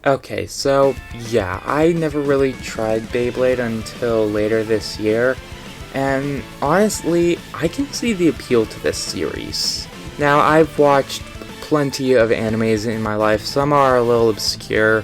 Okay, so yeah, I never really tried Beyblade until later this year, and honestly, I can see the appeal to this series. Now, I've watched plenty of animes in my life. Some are a little obscure,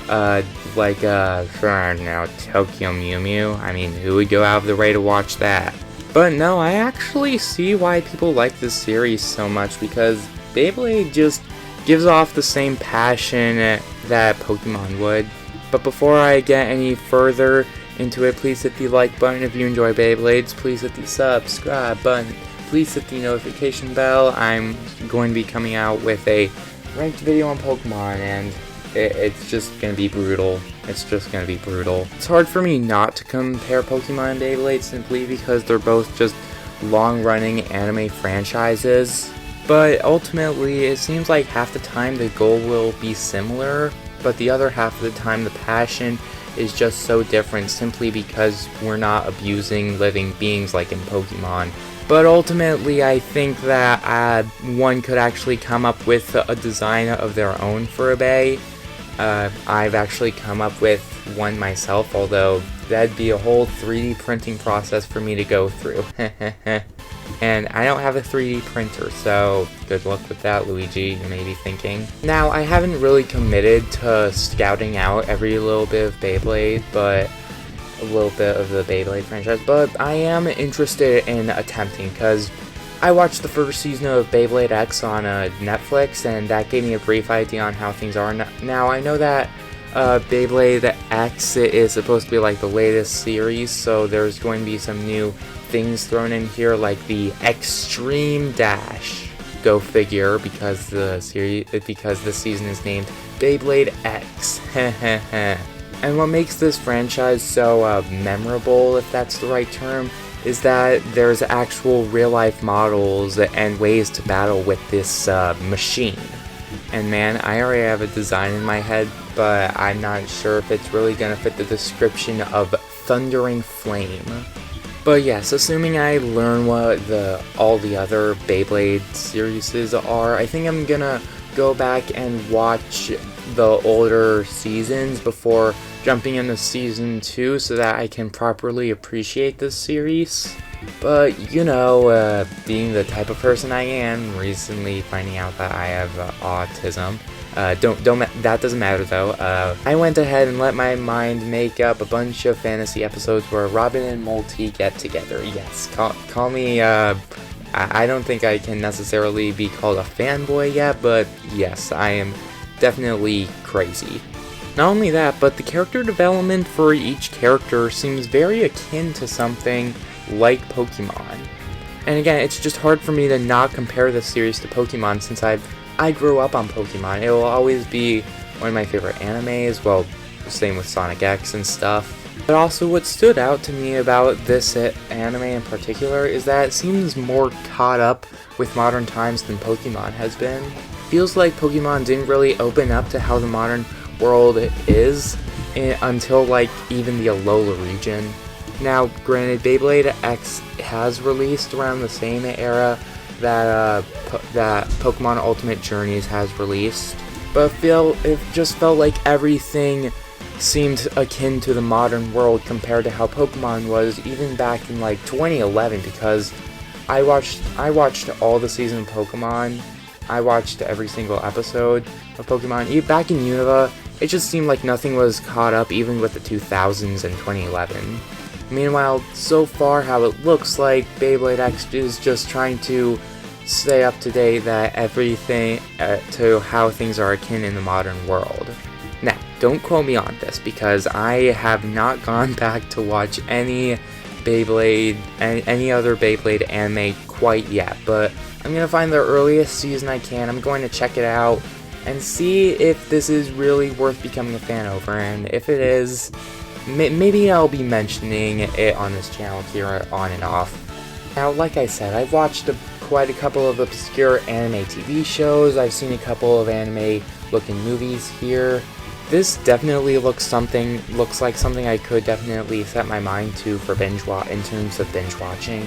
for now, Tokyo Mew Mew. I mean, who would go out of the way to watch that? But no, I actually see why people like this series so much, because Beyblade just gives off the same passion that Pokemon would. But before I get any further into it, please hit the like button if you enjoy Beyblades. Please hit the subscribe button. Please hit the notification bell. I'm going to be coming out with a ranked video on Pokemon, and it's just going to be brutal. It's just going to be brutal. It's hard for me not to compare Pokemon and Beyblade simply because they're both just long-running anime franchises. But ultimately, it seems like half the time the goal will be similar, but the other half of the time the passion is just so different simply because we're not abusing living beings like in Pokemon. But ultimately, I think that one could actually come up with a design of their own for a Bey. I've actually come up with one myself, although that'd be a whole 3D printing process for me to go through. And I don't have a 3D printer, so good luck with that, Luigi, you may be thinking. Now, I haven't really committed to scouting out every little bit of Beyblade, but a little bit of the Beyblade franchise, but I am interested in attempting, because I watched the first season of Beyblade X on Netflix, and that gave me a brief idea on how things are. Now, I know that Beyblade X is supposed to be like the latest series, so there's going to be some new things thrown in here, like the Extreme Dash. Go figure, because the season is named Beyblade X. And what makes this franchise so memorable, if that's the right term, is that there's actual real-life models and ways to battle with this machine. And man, I already have a design in my head, but I'm not sure if it's really gonna fit the description of Thundering Flame. But yes, assuming I learn what all the other Beyblade series are, I think I'm gonna go back and watch the older seasons before jumping into season 2 so that I can properly appreciate this series. But, you know, being the type of person I am, recently finding out that I have autism, that doesn't matter though. I went ahead and let my mind make up a bunch of fantasy episodes where Robin and Multi get together. Yes, call me, I don't think I can necessarily be called a fanboy yet, but yes, I am definitely crazy. Not only that, but the character development for each character seems very akin to something like Pokemon. And again, it's just hard for me to not compare this series to Pokemon since I grew up on Pokemon. It will always be one of my favorite animes, well, same with Sonic X and stuff. But also what stood out to me about this anime in particular is that it seems more caught up with modern times than Pokemon has been. Feels like Pokemon didn't really open up to how the modern world is until like even the Alola region. Now, granted, Beyblade X has released around the same era that Pokemon Ultimate Journeys has released, but it just felt like everything seemed akin to the modern world compared to how Pokemon was even back in like 2011, because I watched all the season of Pokemon. I watched every single episode of Pokemon. Back in Unova, it just seemed like nothing was caught up even with the 2000s and 2011. Meanwhile, so far how it looks like Beyblade X is just trying to stay up to date that everything to how things are akin in the modern world. Now, don't quote me on this because I have not gone back to watch any other Beyblade anime quite yet, but I'm gonna find the earliest season I can. I'm going to check it out and see if this is really worth becoming a fan over, and if it is, maybe I'll be mentioning it on this channel here on and off. Now, like I said, I've watched quite a couple of obscure anime TV shows. I've seen a couple of anime-looking movies here. This definitely looks like something I could definitely set my mind to for in terms of binge watching.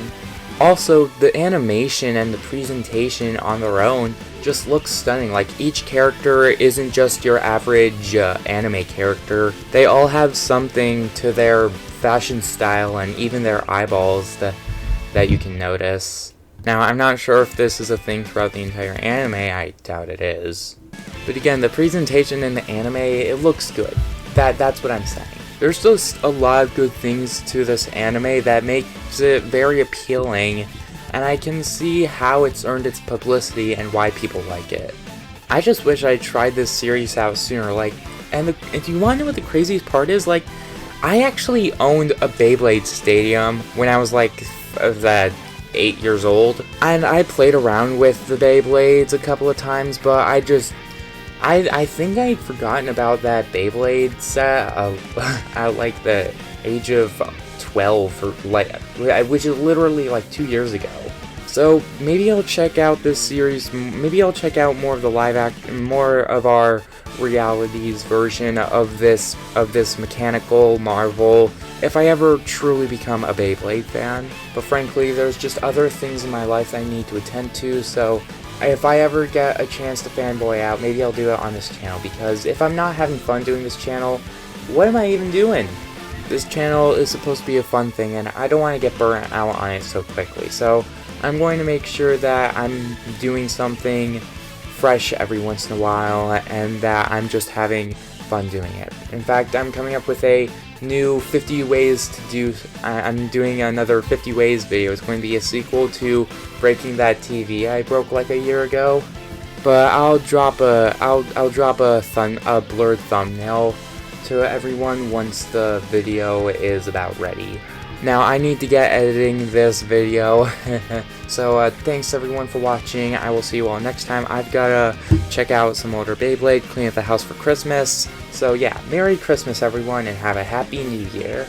Also, the animation and the presentation on their own just looks stunning. Like, each character isn't just your average anime character. They all have something to their fashion style and even their eyeballs that you can notice. Now, I'm not sure if this is a thing throughout the entire anime. I doubt it is. But again, the presentation in the anime, it looks good. That's what I'm saying. There's just a lot of good things to this anime that makes it very appealing, and I can see how it's earned its publicity and why people like it. I just wish I tried this series out sooner, and do you want to know what the craziest part is? Like, I actually owned a Beyblade stadium when I was 8 years old, and I played around with the Beyblades a couple of times, but I think I'd forgotten about that Beyblade set at like the age of 12, or which is literally 2 years ago. So maybe I'll check out this series. Maybe I'll check out more of the more of our realities version of this mechanical marvel if I ever truly become a Beyblade fan. But frankly, there's just other things in my life I need to attend to, so if I ever get a chance to fanboy out, maybe I'll do it on this channel, because if I'm not having fun doing this channel, what am I even doing? This channel is supposed to be a fun thing, and I don't want to get burnt out on it so quickly, so I'm going to make sure that I'm doing something fresh every once in a while, and that I'm just having fun doing it. In fact, I'm coming up with a new 50 ways to do. I'm doing another 50 ways video. It's going to be a sequel to breaking that TV I broke a year ago. But I'll drop a blurred thumbnail to everyone once the video is about ready. Now I need to get editing this video. So thanks everyone for watching. I will see you all next time. I've gotta check out some older Beyblade, clean up the house for Christmas. So yeah, Merry Christmas everyone, and have a Happy New Year.